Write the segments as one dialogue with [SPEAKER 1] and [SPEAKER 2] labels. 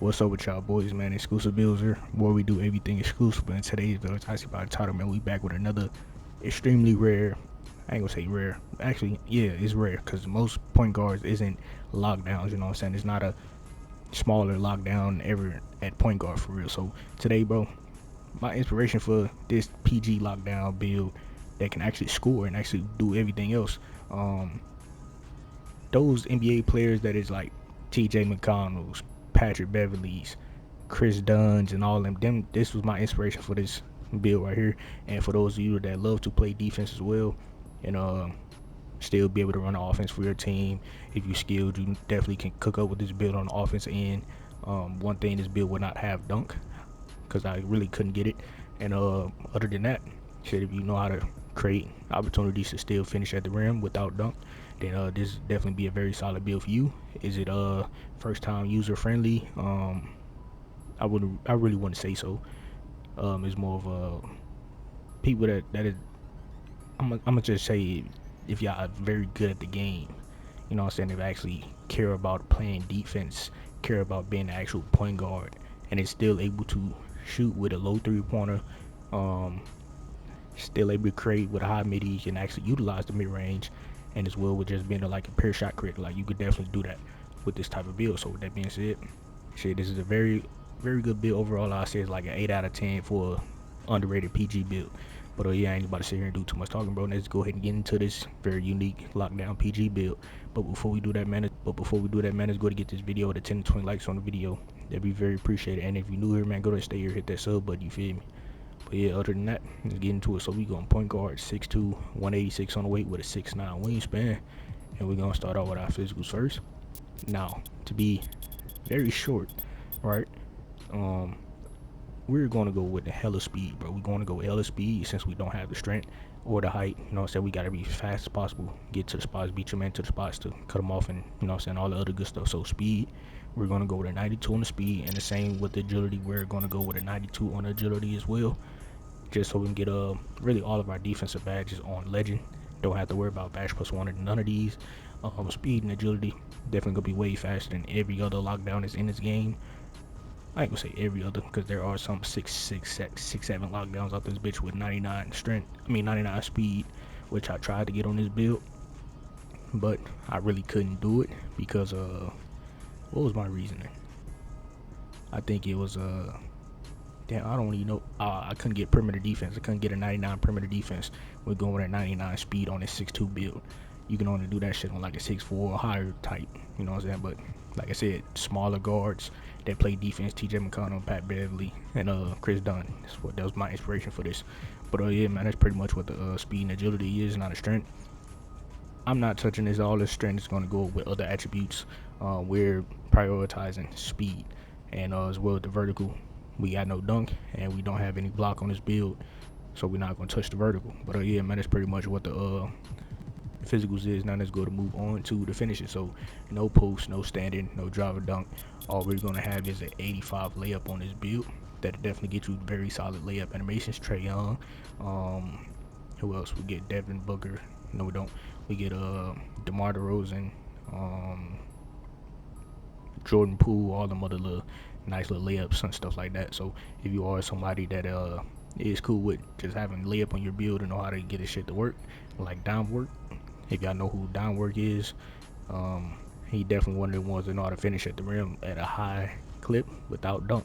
[SPEAKER 1] What's up with y'all boys, man? Exclusive builds here, where we do everything exclusive. But in today's video, it's actually about the title, man. We back with another extremely rare. I ain't gonna say rare. Actually, yeah, it's rare because most point guards isn't lockdowns. You know what I'm saying? It's not a smaller lockdown ever at point guard for real. So today, bro, my inspiration for this PG lockdown build that can actually score and actually do everything else. Um, those NBA players that is like T.J. McConnell's, Patrick Beverly's, Chris Dunn's, and all them. This was my inspiration for this build right here. And for those of you that love to play defense as well, and still be able to run an offense for your team, if you skilled, you definitely can cook up with this build on the offense end. One thing, this build would not have dunk because I really couldn't get it. And other than that, shit, if you know how to create opportunities to still finish at the rim without dunk, then this definitely be a very solid build for you. Is it first time user friendly? I really wouldn't say so. It's more of people that is. I'm gonna just say if y'all are very good at the game, you know what I'm saying, if actually care about playing defense, care about being an actual point guard, and is still able to shoot with a low 3-pointer, um, still able to create with a high mid and actually utilize the mid range, and as well with just being like a pure shot creator. Like you could definitely do that with this type of build. So with that being said, shit, this is a very good build overall. I say it's like an 8 out of 10 for a underrated PG build. But yeah, I ain't about to sit here and do too much talking, bro. Let's go ahead and get into this very unique lockdown PG build. But before we do that, man, let's go to get this video to 10 to 20 likes on the video. That'd be very appreciated. And if you're new here, man, go to stay here, hit that sub button. You feel me? But yeah, other than that, let's get into it. So we going point guard, 6'2", 186 on the weight with a 6'9" wingspan, and we're gonna start off with our physicals first. Now, to be very short, right? We're going to go with the hella speed, bro. We're going to go with hella speed since we don't have the strength or the height. You know what I'm saying? We got to be as fast as possible. Get to the spots, beat your man to the spots to cut them off, and you know what I'm saying, all the other good stuff. So speed, we're going to go with a 92 on the speed, and the same with the agility. We're going to go with a 92 on the agility as well, just so we can get really all of our defensive badges on legend. Don't have to worry about badge plus one or none of these. Speed and agility definitely gonna be way faster than every other lockdown that's in this game. I ain't gonna say every other because there are some 6'7" lockdowns out this bitch with 99 strength. 99 speed, which I tried to get on this build, but I really couldn't do it because what was my reasoning? I think it was damn, I don't even know. I couldn't get perimeter defense. I couldn't get a 99 perimeter defense. We're going with a 99 speed on this 6'2" build. You can only do that shit on like a 6'4" or higher type. You know what I'm saying? But like I said, smaller guards that play defense, T.J. McConnell, Pat Beverly, and Chris Dunn. That was my inspiration for this. But yeah, man, that's pretty much what the speed and agility is, not a strength. I'm not touching this. All this strength is going to go with other attributes. We're prioritizing speed, and as well as the vertical. We got no dunk, and we don't have any block on this build, so we're not going to touch the vertical. But yeah, man, that's pretty much what the physicals is. Now let's go to move on to the finishes. So no post, no standing, no driver dunk. All we're going to have is an 85 layup on this build. That'll definitely get you very solid layup animations. Trae Young. Who else? We get Devin Booker. No, we don't. We get DeMar DeRozan, Jordan Poole, all them other little nice little layups and stuff like that. So if you are somebody that is cool with just having layup on your build and know how to get this shit to work, like down work. If y'all know who down work is, he definitely one of the ones that know how to finish at the rim at a high clip without dunk.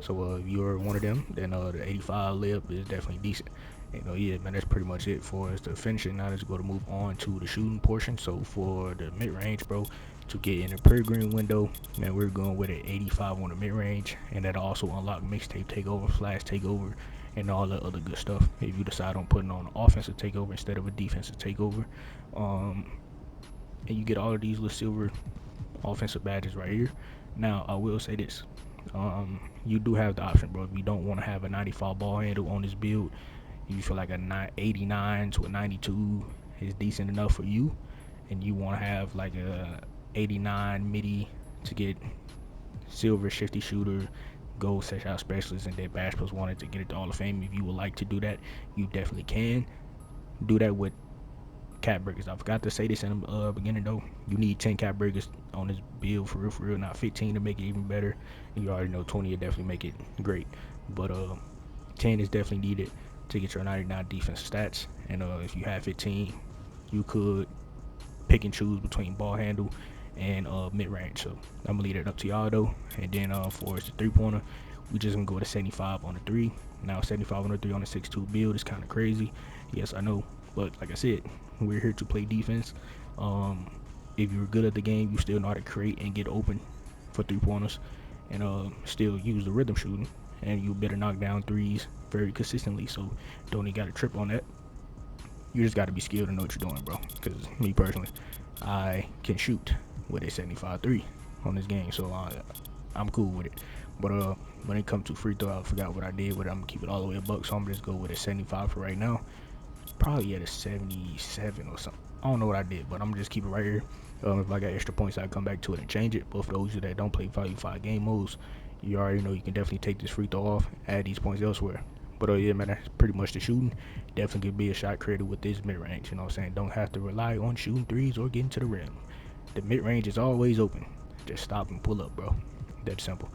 [SPEAKER 1] So if you're one of them, then the 85 layup is definitely decent. Yeah, man, that's pretty much it for us to finish it. Now let's go to move on to the shooting portion. So for the mid range, bro, to get in the per-green window, man, we're going with an 85 on the mid range, and that also unlock mixtape takeover, flash takeover, and all the other good stuff. If you decide on putting on an offensive takeover instead of a defensive takeover, and you get all of these little silver offensive badges right here. Now I will say this, you do have the option, bro. If you don't want to have a 95 ball handle on this build, you feel like a 89 to a 92 is decent enough for you, and you want to have like a 89 midi to get silver shifty shooter, gold set shot specialist, and then bash plus wanted to get it to Hall of Fame. If you would like to do that, you definitely can do that with cap breakers. I forgot to say this in the beginning though. You need 10 cap breakers on this build for real, not 15 to make it even better. You already know 20 will definitely make it great, but 10 is definitely needed to get your 99 defense stats. And if you have 15, you could pick and choose between ball handle and mid range. So I'm gonna leave it up to y'all though. And then for the 3-pointer, we just gonna go to 75 on the 3. Now 75 on the 3 on the 6-2 build is kind of crazy. Yes, I know, but like I said, we're here to play defense. If you're good at the game, you still know how to create and get open for 3-pointers, and still use the rhythm shooting, and you better knock down threes very consistently. So don't even got to trip on that. You just got to be skilled and know what you're doing, bro. Because me personally, I can shoot with a 75-3 on this game, so I'm cool with it. But when it comes to free throw, I forgot what I did with it. I'm gonna keep it all the way a buck, so I'm just go with a 75 for right now. Probably at a 77 or something. I don't know what I did, but I'm gonna just keep it right here. If I got extra points, I come back to it and change it. But for those of you that don't play value 5 game modes, you already know you can definitely take this free throw off, add these points elsewhere. But yeah, man, that's pretty much the shooting. Definitely could be a shot creator with this mid range. You know what I'm saying? Don't have to rely on shooting threes or getting to the rim. The mid range is always open. Just stop and pull up, bro. That simple.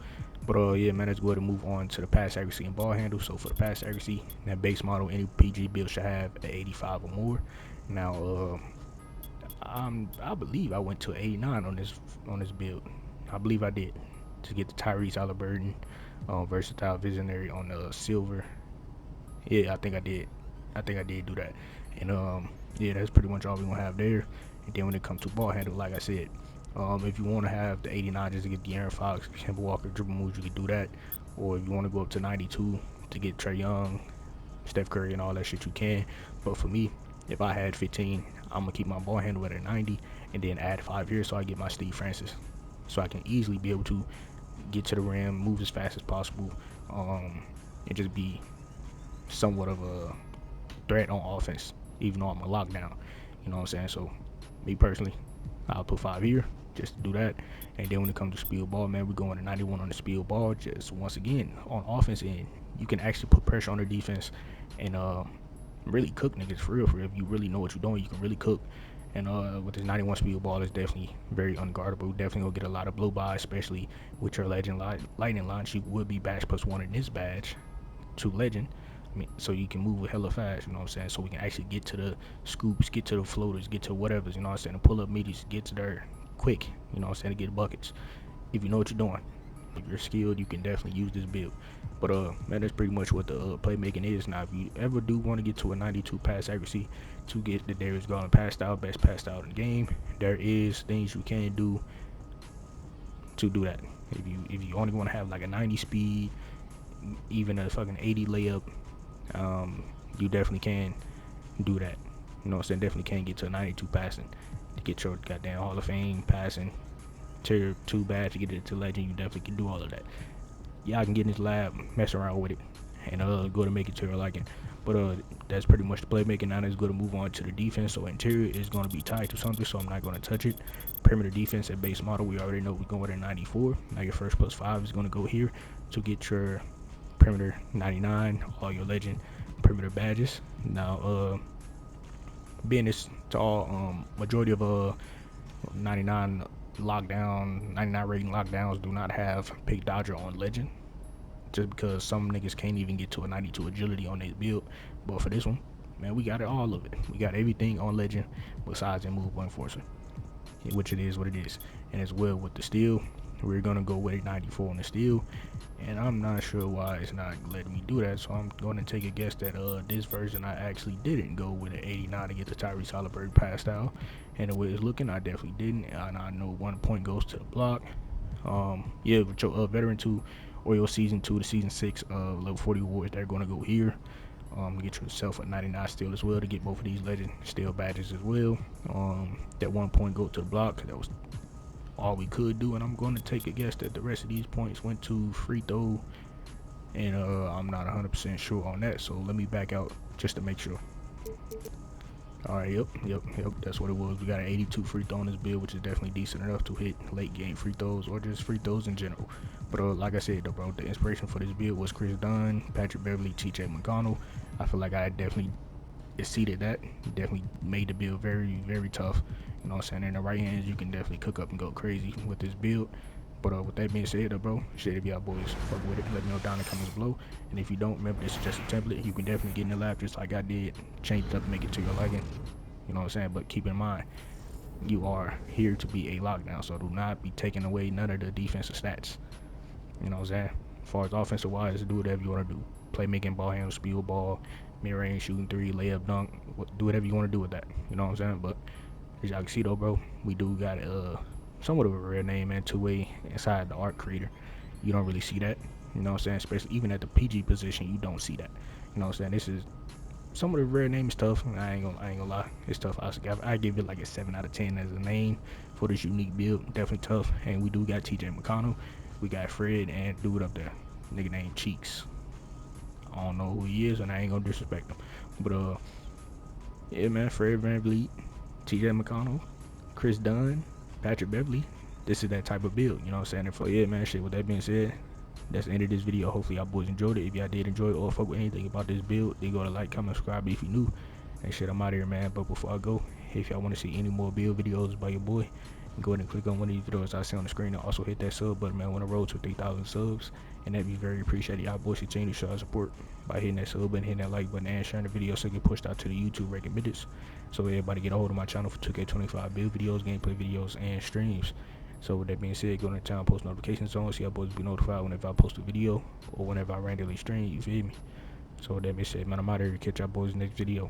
[SPEAKER 1] But yeah, man, let's go ahead and move on to the pass accuracy and ball handle. So for the pass accuracy, that base model, any PG build should have an 85 or more. Now, I believe I went to 89 on this build. I believe I did, to get the Tyrese Halliburton, versatile visionary on the silver. Yeah, I think I did. I think I did do that. And yeah, that's pretty much all we're gonna have there. And then when it comes to ball handle, like I said, if you want to have the 89 just to get De'Aaron Fox, Kemba Walker dribble moves, you can do that. Or if you want to go up to 92 to get Trae Young, Steph Curry, and all that shit, you can. But for me, if I had 15, I'm gonna keep my ball handle at a 90 and then add 5 here so I get my Steve Francis, so I can easily be able to get to the rim, move as fast as possible, and just be somewhat of a threat on offense, even though I'm a lockdown. You know what I'm saying? So, me personally, I'll put 5 here just to do that. And then when it comes to speed ball, man, we're going to 91 on the speed ball. Just once again, on offense end, you can actually put pressure on their defense and really cook niggas for real. If you really know what you're doing, you can really cook. And with this 91 speed ball, it's definitely very unguardable. Definitely gonna get a lot of blow by, especially with your legend lightning launch. You would be badge +1 in this badge to legend. I mean, so you can move hella fast, you know what I'm saying? So we can actually get to the scoops, get to the floaters, get to whatever's, you know what I'm saying? And pull up medias, get to there quick, you know what I'm saying? To get buckets. If you know what you're doing, if you're skilled, you can definitely use this build. But man, that's pretty much what the playmaking is. Now, if you ever do want to get to a 92 pass accuracy to get the Darius Garland pass style, best pass style in the game, there is things you can do to do that. If you only want to have like a 90 speed, even a fucking 80 layup, you definitely can do that. You know what I'm saying? Definitely can get to a 92 passing to get your goddamn Hall of Fame passing tier 2 badge to get it to legend. You definitely can do all of that. Y'all can get in this lab, mess around with it, and go to make it to your liking. But that's pretty much the playmaking. Now let's go to move on to the defense. So interior is going to be tied to something, so I'm not going to touch it. Perimeter defense at base model, we already know we're going at 94. Now your first +5 is going to go here to get your perimeter 99, all your legend perimeter badges. Now being this to all, majority of 99 lockdown, 99 rating lockdowns do not have pick dodger on legend, just because some niggas can't even get to a 92 agility on their build. But for this one, man, we got it, all of it. We got everything on legend besides a movable enforcer, which it is what it is. And as well with the steal, we're gonna go with a 94 on the steal, and I'm not sure why it's not letting me do that, so I'm going to take a guess that this version I actually didn't go with an 89 to get the Tyrese Halliburton pass style. And the way it's looking, I definitely didn't, and I know 1 point goes to the block. Yeah, with your veteran 2 or your season 2 to season 6 level 40 awards, they're going to go here. Get yourself a 99 steal as well to get both of these legend steal badges as well. That 1 point go to the block. That was all we could do, and I'm going to take a guess that the rest of these points went to free throw, and I'm not 100% sure on that, so let me back out just to make sure. Alright, yep, that's what it was. We got an 82 free throw on this build, which is definitely decent enough to hit late game free throws or just free throws in general. But like I said though, bro, the inspiration for this build was Chris Dunn, Patrick Beverly, TJ McConnell. I feel like I definitely exceeded that. He definitely made the build very, very tough. You know what I'm saying? In the right hands, you can definitely cook up and go crazy with this build. But with that being said, bro, shit, if y'all boys fuck with it, let me know down in the comments below. And if you don't, remember this is just a template. You can definitely get in the lab just like I did, change it up, make it to your liking. You know what I'm saying? But keep in mind, you are here to be a lockdown, so do not be taking away none of the defensive stats. You know what I'm saying? As far as offensive wise, do whatever you want to do. Playmaking, ball handle, speed ball, mid-range, shooting three, layup, dunk. Do whatever you want to do with that. You know what I'm saying? But as y'all can see though, bro, we do got somewhat of a rare name, man, two-way inside the art creator. You don't really see that. You know what I'm saying? Especially even at the PG position, you don't see that. You know what I'm saying? This is some of the rare name is tough. I ain't gonna lie, it's tough. I give it like a 7 out of 10 as a name for this unique build. Definitely tough. And we do got TJ McConnell, we got Fred, and dude up there, nigga named Cheeks. I don't know who he is, and I ain't gonna disrespect him. But yeah, man, Fred VanVleet, TJ McConnell, Chris Dunn, Patrick Beverly. This is that type of build, you know what I'm saying? And yeah, man, shit, with that being said, that's the end of this video. Hopefully y'all boys enjoyed it. If y'all did enjoy it or fuck with anything about this build, then go to like, comment, subscribe if you new. And shit, I'm out of here, man. But before I go, if y'all want to see any more build videos by your boy, go ahead and click on one of these videos I see on the screen, and also hit that sub button, man. On the road to 3,000 subs, and that'd be very appreciated. Y'all boys continue to show our support by hitting that sub button, hitting that like button, and sharing the video so it get pushed out to the YouTube recommendeds, so everybody get a hold of my channel for 2K25 build videos, gameplay videos, and streams. So with that being said, go to the channel, post notifications on, so y'all boys be notified whenever I post a video or whenever I randomly stream, you feel me? So with that being said, man, I'm out of here. Catch y'all boys next video.